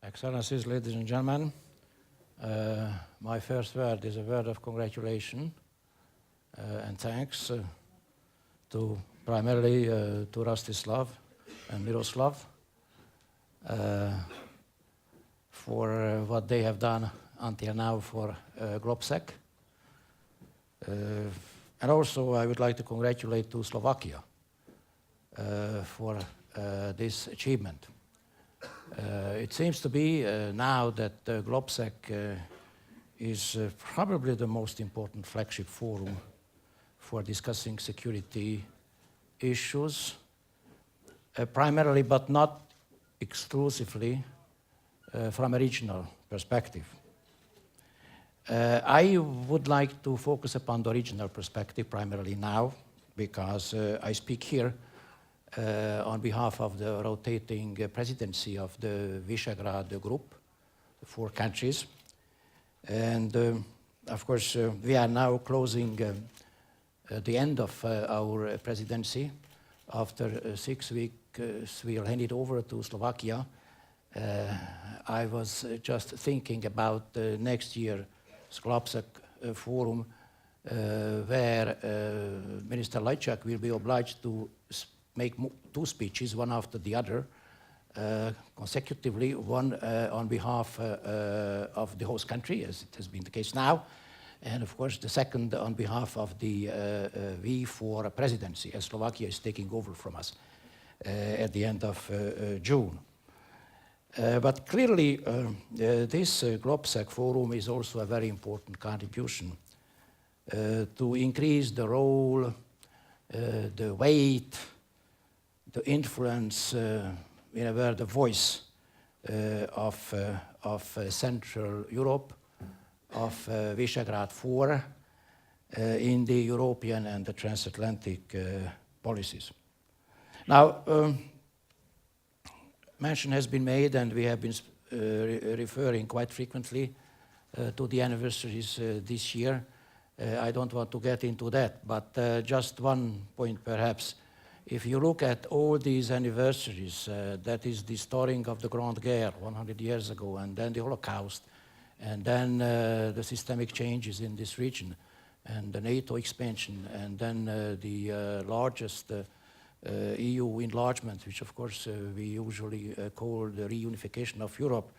Excellencies, ladies and gentlemen, my first word is a word of congratulation and thanks to primarily to Rastislav and Miroslav for what they have done until now for Globsec. And also I would like to congratulate to Slovakia for this achievement. It seems to be now that Globsec is probably the most important flagship forum for discussing security issues, primarily but not exclusively from a regional perspective. I would like to focus upon the regional perspective primarily now, because I speak here on behalf of the rotating presidency of the Visegrad group, the 4 countries. And of course, we are now closing the end of our presidency. After 6 weeks, we'll hand it over to Slovakia. I was just thinking about next year's Globsec forum, where Minister Lajčák will be obliged to make 2 speeches, one after the other, consecutively, one on behalf of the host country, as it has been the case now, and of course the second on behalf of the V4 presidency, as Slovakia is taking over from us at the end of June. But clearly, this Globsec forum is also a very important contribution to increase the role, the weight, the influence, in a word, the voice of Central Europe, of Visegrad 4, in the European and the transatlantic policies. Now, mention has been made, and we have been referring quite frequently to the anniversaries this year. I don't want to get into that, but just one point perhaps. If you look at all these anniversaries, that is the starting of the Grande Guerre 100 years ago, and then the Holocaust, and then the systemic changes in this region, and the NATO expansion, and then the largest EU enlargement, which of course we usually call the reunification of Europe,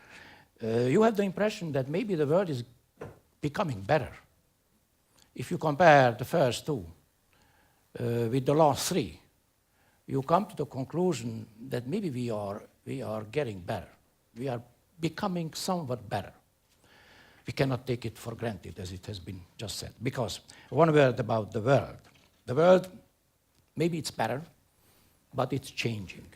you have the impression that maybe the world is becoming better. If you compare the first 2 with the last 3, you come to the conclusion that maybe we are getting better. We are becoming somewhat better. We cannot take it for granted, as it has been just said. Because one word about the world. The world, maybe it's better, but it's changing.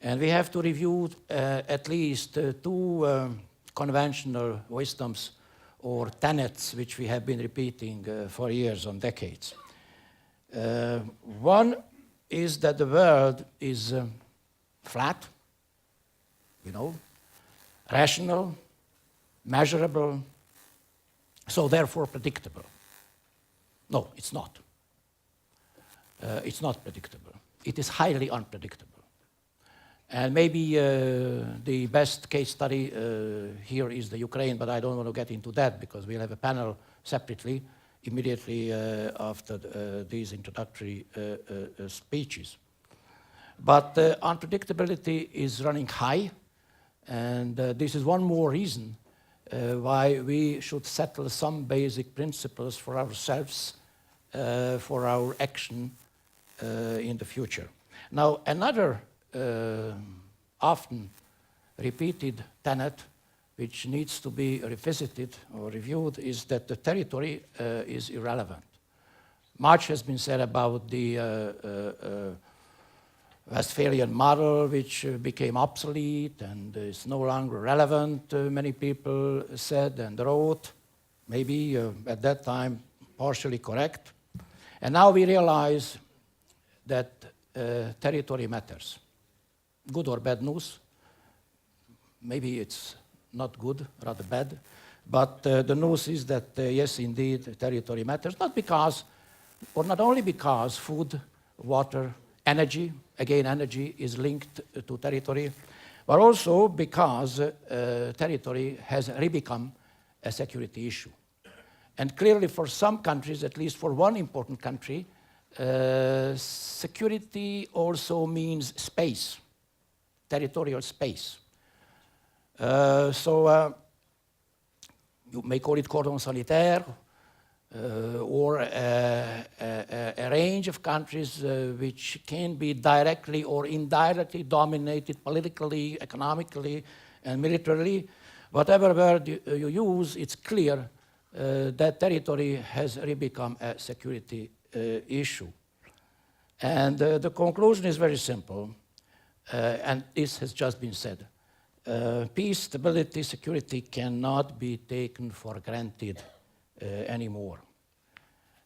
And we have to review at least 2 conventional wisdoms or tenets which we have been repeating for years and decades. One is that the world is flat, rational, measurable, so therefore predictable. No, it's not. It's not predictable. It is highly unpredictable. And maybe the best case study here is the Ukraine, but I don't want to get into that because we'll have a panel separately immediately after these introductory speeches. But unpredictability is running high, and this is one more reason why we should settle some basic principles for ourselves, for our action in the future. Now, another often repeated tenet which needs to be revisited or reviewed is that the territory is irrelevant. Much has been said about the Westphalian model, which became obsolete and is no longer relevant, many people said and wrote, maybe at that time partially correct. And now we realize that territory matters. Good or bad news, maybe it's not good, rather bad, but the news is that yes, indeed, territory matters, not because, or not only because food, water, energy, again energy is linked to territory, but also because territory has become a security issue. And clearly for some countries, at least for one important country, security also means space, territorial space. You may call it cordon sanitaire, or a range of countries which can be directly or indirectly dominated politically, economically, and militarily. Whatever word you use, it's clear that territory has become a security issue. And the conclusion is very simple, and this has just been said. Peace, stability, security cannot be taken for granted anymore.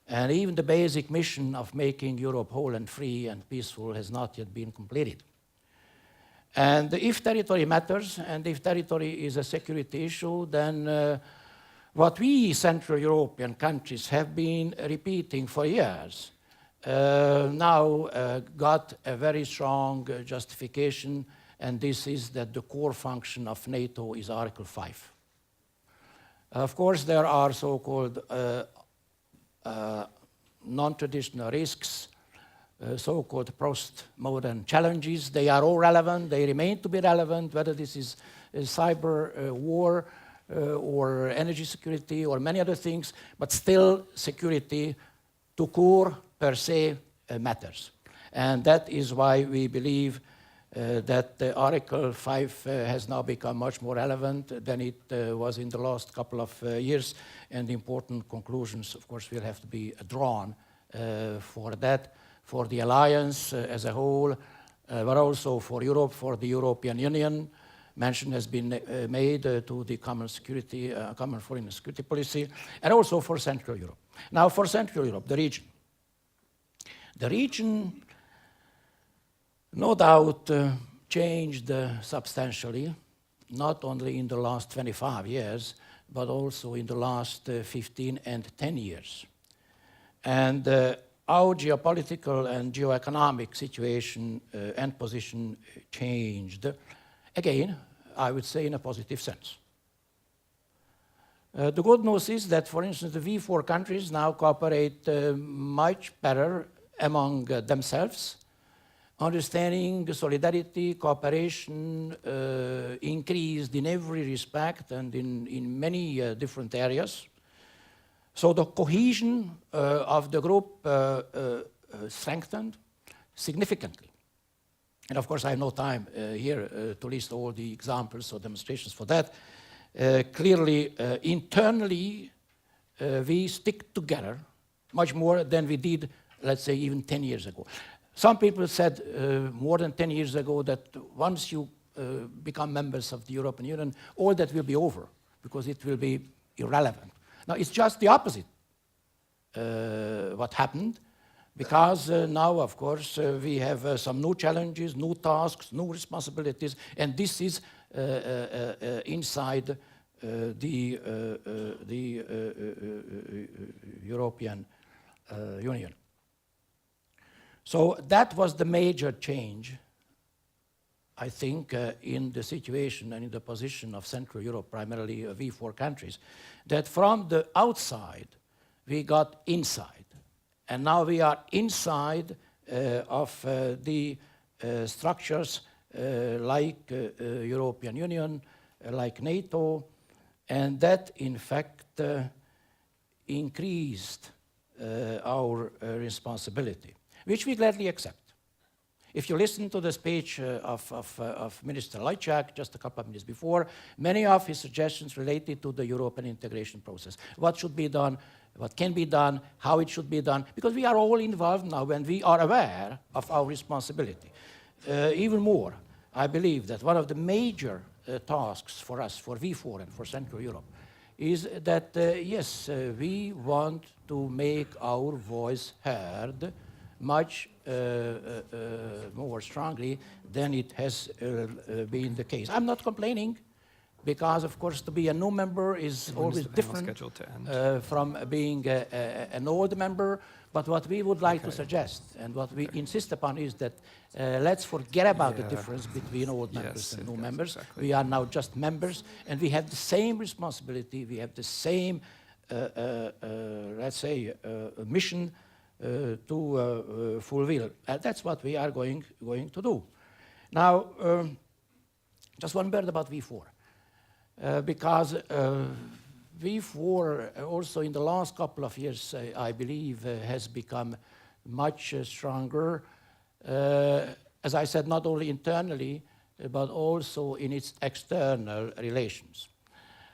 And even the basic mission of making Europe whole and free and peaceful has not yet been completed. And if territory matters, and if territory is a security issue, then what we Central European countries have been repeating for years now got a very strong justification, and this is that the core function of NATO is Article 5. Of course, there are so-called non-traditional risks, so-called post-modern challenges. They are all relevant. They remain to be relevant, whether this is cyber war or energy security or many other things, but still security to core per se matters. And that is why we believe that Article 5 has now become much more relevant than it was in the last couple of years, and important conclusions, of course, will have to be drawn for that, for the alliance as a whole, but also for Europe, for the European Union. Mention has been made to the common security, common foreign and security policy, and also for Central Europe. Now, for Central Europe, the region. The region, no doubt, changed substantially, not only in the last 25 years, but also in the last 15 and 10 years. And our geopolitical and geoeconomic situation and position changed, again, I would say in a positive sense. The good news is that, for instance, the V4 countries now cooperate much better among themselves. Understanding, solidarity, cooperation increased in every respect and in many different areas. So the cohesion of the group strengthened significantly. And of course, I have no time here to list all the examples or demonstrations for that. Clearly, internally, we stick together much more than we did, let's say, even 10 years ago. Some people said more than 10 years ago that once you become members of the European Union, all that will be over because it will be irrelevant. Now, it's just the opposite what happened, because now, of course, we have some new challenges, new tasks, new responsibilities, and this is inside the European Union. So that was the major change, I think, in the situation and in the position of Central Europe, primarily V4 countries, that from the outside, we got inside. And now we are inside of the structures like European Union, like NATO, and that, in fact, increased our responsibility, which we gladly accept. If you listen to the speech of Minister Lajčák just a couple of minutes before, many of his suggestions related to the European integration process. What should be done, what can be done, how it should be done, because we are all involved now and we are aware of our responsibility. Even more, I believe that one of the major tasks for us, for V4 and for Central Europe, is that, yes, we want to make our voice heard much more strongly than it has been the case. I'm not complaining, because, of course, to be a new member is always different from being an old member. But what we would like to suggest, and what we insist upon, is that let's forget about the difference between old members and new members. Exactly. We are now just members, and we have the same responsibility, we have the same, let's say, mission to fulfill. That's what we are going to do. Now, just one word about V4. Because V4 also in the last couple of years, I believe, has become much stronger, as I said, not only internally, but also in its external relations.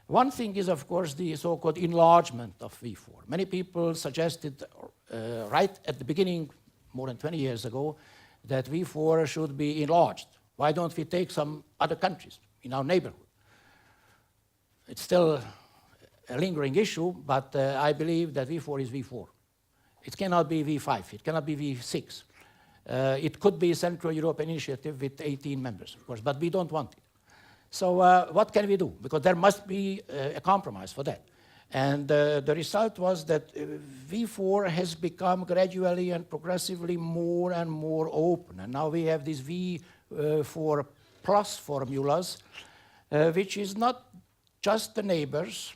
One thing is, of course, the so-called enlargement of V4. Many people suggested right at the beginning, more than 20 years ago, that V4 should be enlarged. Why don't we take some other countries in our neighborhood? It's still a lingering issue, but I believe that V4 is V4. It cannot be V5, it cannot be V6. It could be a Central European initiative with 18 members, of course, but we don't want it. So what can we do? Because there must be a compromise for that. And the result was that V4 has become gradually and progressively more and more open. And now we have these V4 plus formulas, which is not just the neighbors.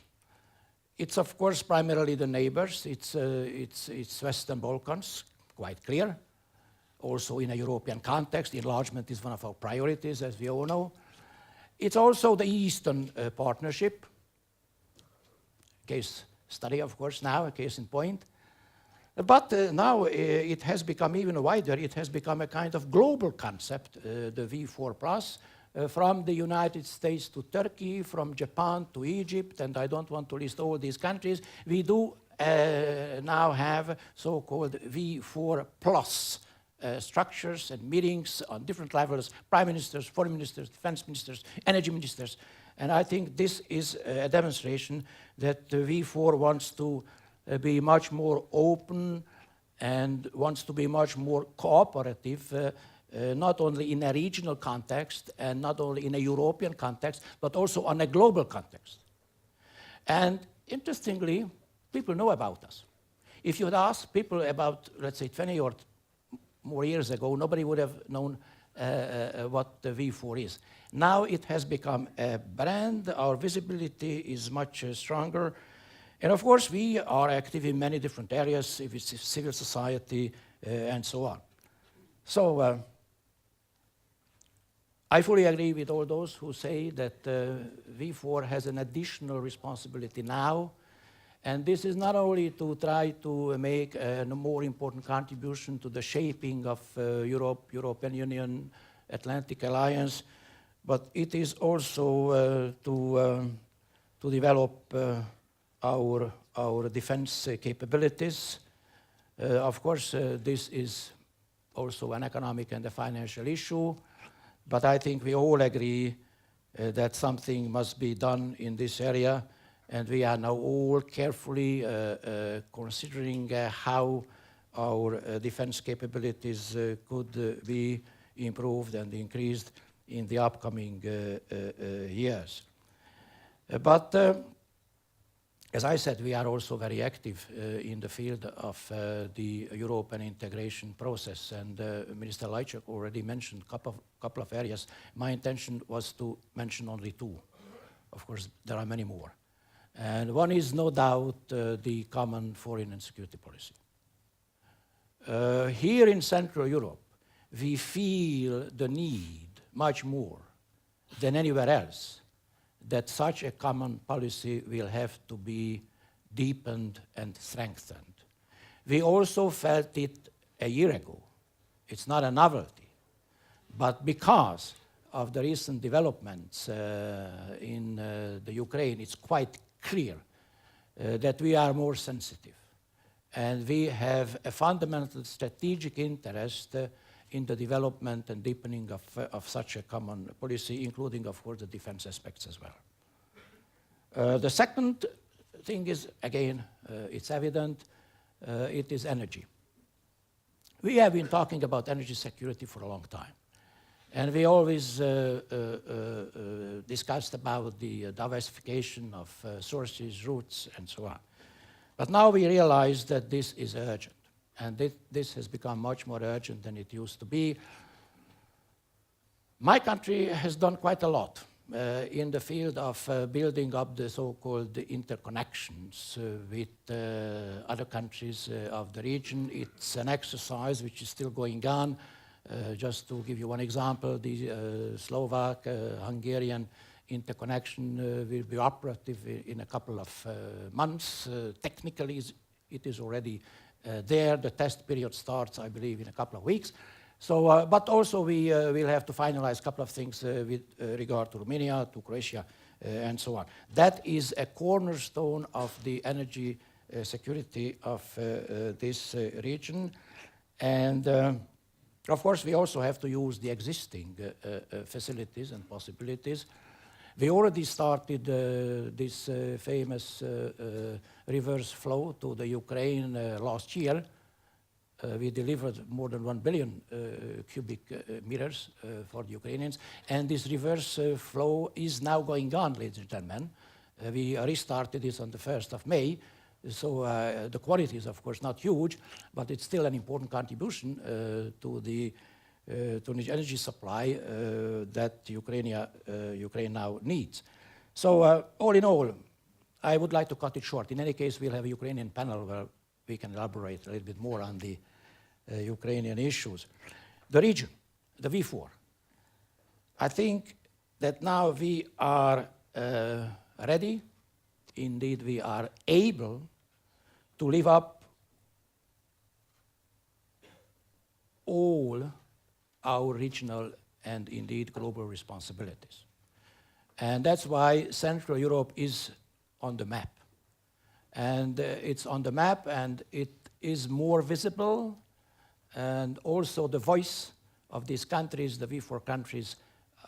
It's, of course, primarily the neighbors. It's Western Balkans, quite clear. Also in a European context, enlargement is one of our priorities, as we all know. It's also the Eastern Partnership, case study, of course, now, a case in point. But now it has become even wider. It has become a kind of global concept, the V4 plus, from the United States to Turkey, from Japan to Egypt, and I don't want to list all these countries. We do now have so-called V4 plus structures and meetings on different levels, prime ministers, foreign ministers, defense ministers, energy ministers. And I think this is a demonstration that the V4 wants to be much more open and wants to be much more cooperative, not only in a regional context and not only in a European context, but also on a global context. And interestingly, people know about us. If you had asked people about, let's say, 20 or more years ago, nobody would have known what the V4 is. Now it has become a brand. Our visibility is much stronger. And of course, we are active in many different areas, civil society, and so on. So I fully agree with all those who say that V4 has an additional responsibility now. And this is not only to try to make a more important contribution to the shaping of European Union, Atlantic Alliance, but it is also to develop our defense capabilities. Of course, this is also an economic and a financial issue, but I think we all agree that something must be done in this area, and we are now all carefully considering how our defense capabilities could be improved and increased in the upcoming years. But as I said, we are also very active in the field of the European integration process, and Minister Lajčák already mentioned a couple of areas. My intention was to mention only two. Of course, there are many more. And one is no doubt the common foreign and security policy. Here in Central Europe, we feel the need much more than anywhere else that such a common policy will have to be deepened and strengthened. We also felt it a year ago. It's not a novelty, but because of the recent developments in the Ukraine, it's quite clear that we are more sensitive. And we have a fundamental strategic interest in the development and deepening of such a common policy, including, of course, the defense aspects as well. The second thing is, again, it's evident, it is energy. We have been talking about energy security for a long time. And we always discussed about the diversification of sources, routes, and so on. But now we realize that this is urgent. And this has become much more urgent than it used to be. My country has done quite a lot in the field of building up the so-called interconnections with other countries of the region. It's an exercise which is still going on. Just to give you one example, the Slovak-Hungarian interconnection will be operative in a couple of months. Technically, it is already there. The test period starts, I believe, in a couple of weeks. So, but also we will have to finalize a couple of things with regard to Romania, to Croatia, and so on. That is a cornerstone of the energy security of this region. And of course, we also have to use the existing facilities and possibilities. We already started this famous reverse flow to the Ukraine last year. We delivered more than 1 billion cubic meters for the Ukrainians. And this reverse flow is now going on, ladies and gentlemen. We restarted this on the 1st of May. So the quality is, of course, not huge, but it's still an important contribution to the energy supply that Ukraine now needs. So all in all, I would like to cut it short. In any case, we'll have a Ukrainian panel where we can elaborate a little bit more on the Ukrainian issues. The region, the V4. I think that now we are ready. Indeed, we are able to live up all our regional and indeed global responsibilities. And that's why Central Europe is on the map. And it's on the map, and it is more visible, and also the voice of these countries, the V4 countries,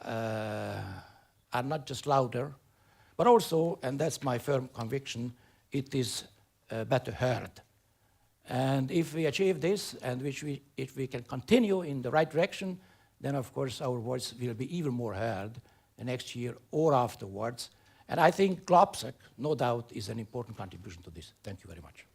are not just louder, but also, and that's my firm conviction, it is better heard. And if we achieve this, and if we can continue in the right direction, then of course our voice will be even more heard the next year or afterwards. And I think Globsec, no doubt, is an important contribution to this. Thank you very much.